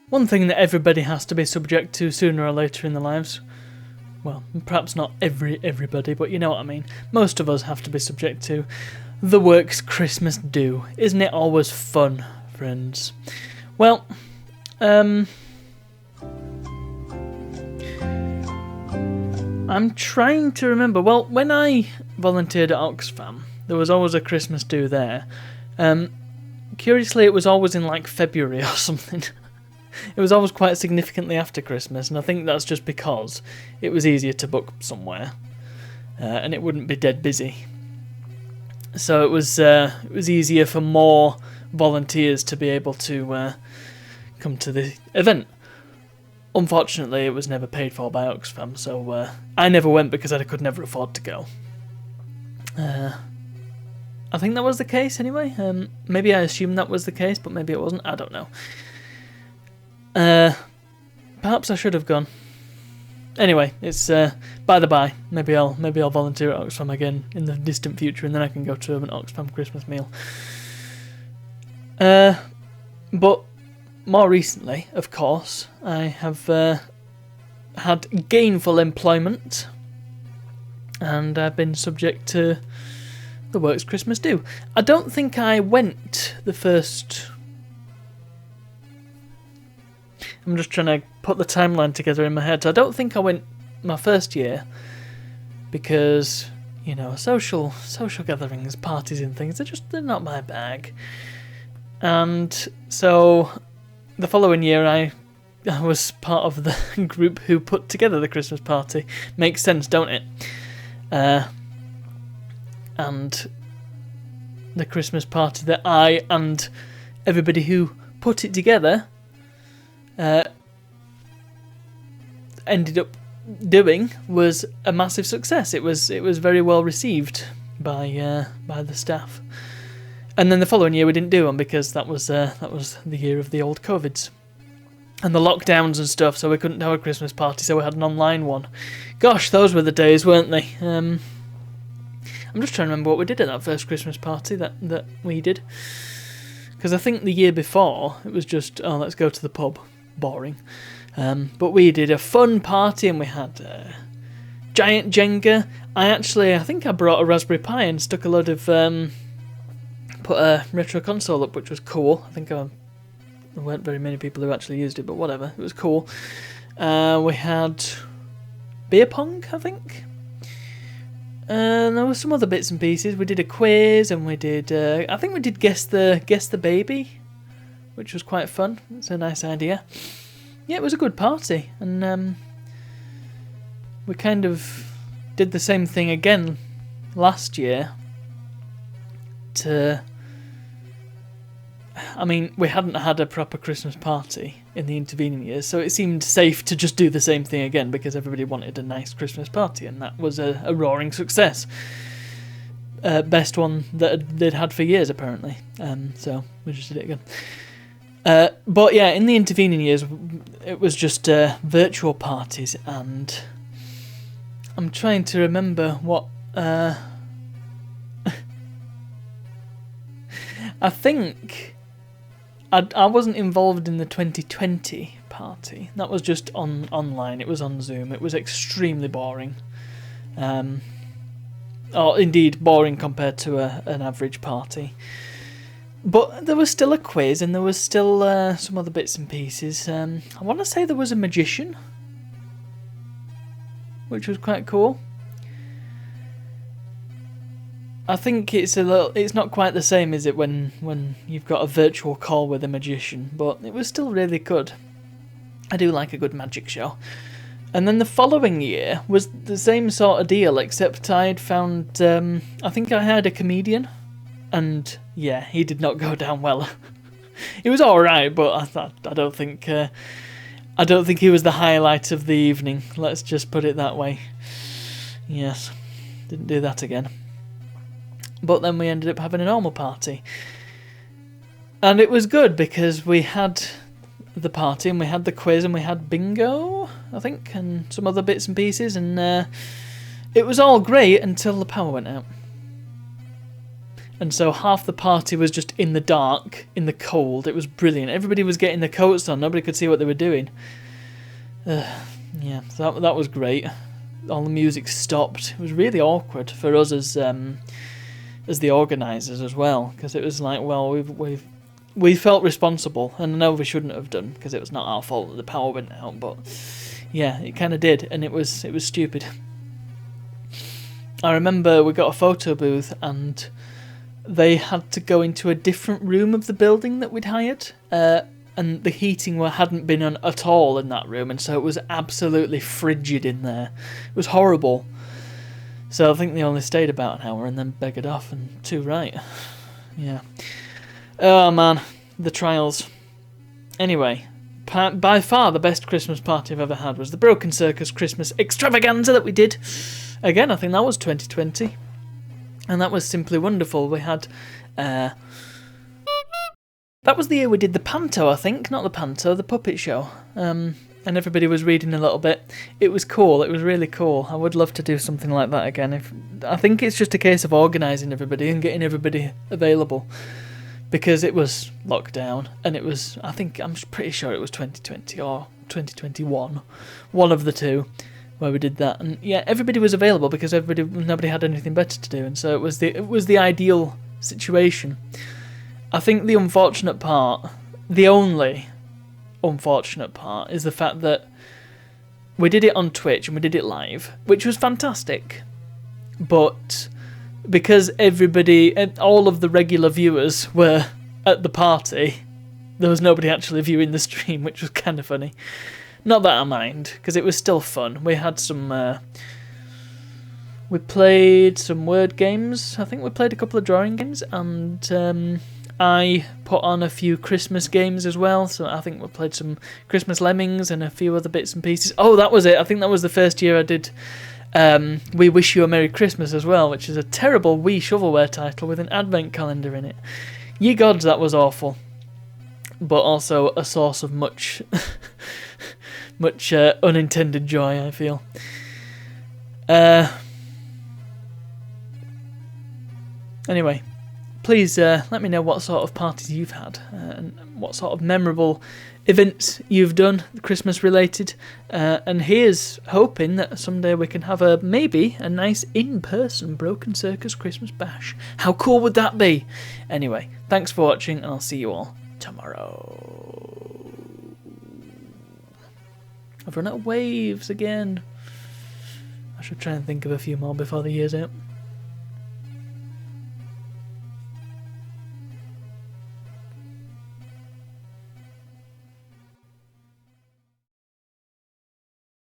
One thing that everybody has to be subject to sooner or later in their lives. Well, perhaps not everybody, but you know what I mean. Most of us have to be subject to the works Christmas do. Isn't it always fun, friends? Well, I'm trying to remember. Well, when I volunteered at Oxfam, there was always a Christmas do there. Curiously, it was always in like February or something. It was always quite significantly after Christmas, and I think that's just because it was easier to book somewhere, and it wouldn't be dead busy. So it was easier for more volunteers to be able to come to the event. Unfortunately, it was never paid for by Oxfam, so I never went because I could never afford to go. I think that was the case anyway. Maybe I assumed that was the case, but maybe it wasn't. I don't know. Perhaps I should have gone. Anyway, it's by the by. Maybe I'll volunteer at Oxfam again in the distant future, and then I can go to an Oxfam Christmas meal. But more recently, of course, I have had gainful employment, and I've been subject to the works Christmas do. I don't think I went the first. I'm just trying to put the timeline together in my head. I don't think I went my first year because, you know, social gatherings, parties and things, they're not my bag. And so the following year I was part of the group who put together the Christmas party. Makes sense, don't it? And the Christmas party that I and everybody who put it together ended up doing was a massive success. It was very well received by the staff. And then the following year we didn't do one because that was the year of the old COVIDs and the lockdowns and stuff, so we couldn't have a Christmas party, so we had an online one. Gosh, those were the days, weren't they? I'm just trying to remember what we did at that first Christmas party that we did. Because I think the year before, it was just, let's go to the pub. Boring. But we did a fun party, and we had giant Jenga. I think I brought a Raspberry Pi and stuck a load of... put a retro console up, which was cool. I think there weren't very many people who actually used it, but whatever. It was cool. We had beer pong, I think. And there were some other bits and pieces. We did a quiz, and we did... I think we did Guess the Baby, which was quite fun. It's a nice idea. Yeah, it was a good party. And we kind of did the same thing again last year. We hadn't had a proper Christmas party in the intervening years, so it seemed safe to just do the same thing again because everybody wanted a nice Christmas party, and that was a roaring success. Best one that they'd had for years, apparently. So we just did it again. But yeah, in the intervening years, it was just virtual parties, and I'm trying to remember what... I think I wasn't involved in the 2020 party. That was just online. It was on Zoom. It was extremely boring. Or indeed boring compared to an average party. But there was still a quiz, and there was still some other bits and pieces. I want to say there was a magician, which was quite cool. I think it's not quite the same, is it, when you've got a virtual call with a magician, but it was still really good. I do like a good magic show. And then the following year was the same sort of deal, except I'd found, I think I hired a comedian, and yeah, he did not go down well. He was alright, but I don't think he was the highlight of the evening, let's just put it that way. Yes, didn't do that again. But then we ended up having a normal party. And it was good because we had the party and we had the quiz and we had bingo, I think, and some other bits and pieces. And it was all great until the power went out. And so half the party was just in the dark, in the cold. It was brilliant. Everybody was getting their coats on. Nobody could see what they were doing. Yeah, so that was great. All the music stopped. It was really awkward for us as the organisers as well, because it was like, well, we felt responsible, and I know we shouldn't have done, because it was not our fault that the power went out, but yeah, it kind of did, and it was stupid. I remember we got a photo booth, and they had to go into a different room of the building that we'd hired, and the heating hadn't been on at all in that room, and so it was absolutely frigid in there. It was horrible. So I think they only stayed about an hour and then beggared off, and too right. Yeah. Oh man, the trials. Anyway, by far the best Christmas party I've ever had was the Broken Circus Christmas extravaganza that we did. Again, I think that was 2020. And that was simply wonderful. We had... that was the year we did the panto, I think. Not the panto, the puppet show. And everybody was reading a little bit. It was cool. It was really cool. I would love to do something like that again. I think it's just a case of organising everybody and getting everybody available. Because it was lockdown, and it was, I'm pretty sure it was 2020 or 2021. One of the two. Where we did that, and yeah, everybody was available because nobody had anything better to do, and so it was the ideal situation. I think the only unfortunate part is the fact that we did it on Twitch and we did it live, which was fantastic, but because all of the regular viewers were at the party, there was nobody actually viewing the stream, which was kind of funny. Not that I mind, because it was still fun. We had some... we played some word games. I think we played a couple of drawing games, and I put on a few Christmas games as well. So I think we played some Christmas Lemmings and a few other bits and pieces. Oh, that was it. I think that was the first year I did We Wish You a Merry Christmas as well, which is a terrible Wii shovelware title with an advent calendar in it. Ye gods, that was awful. But also a source of much... much unintended joy, I feel. Anyway, please let me know what sort of parties you've had and what sort of memorable events you've done, Christmas related. And here's hoping that someday we can have maybe a nice in-person Broken Circus Christmas bash. How cool would that be? Anyway, thanks for watching, and I'll see you all tomorrow. I've run out of waves again. I should try and think of a few more before the year's out.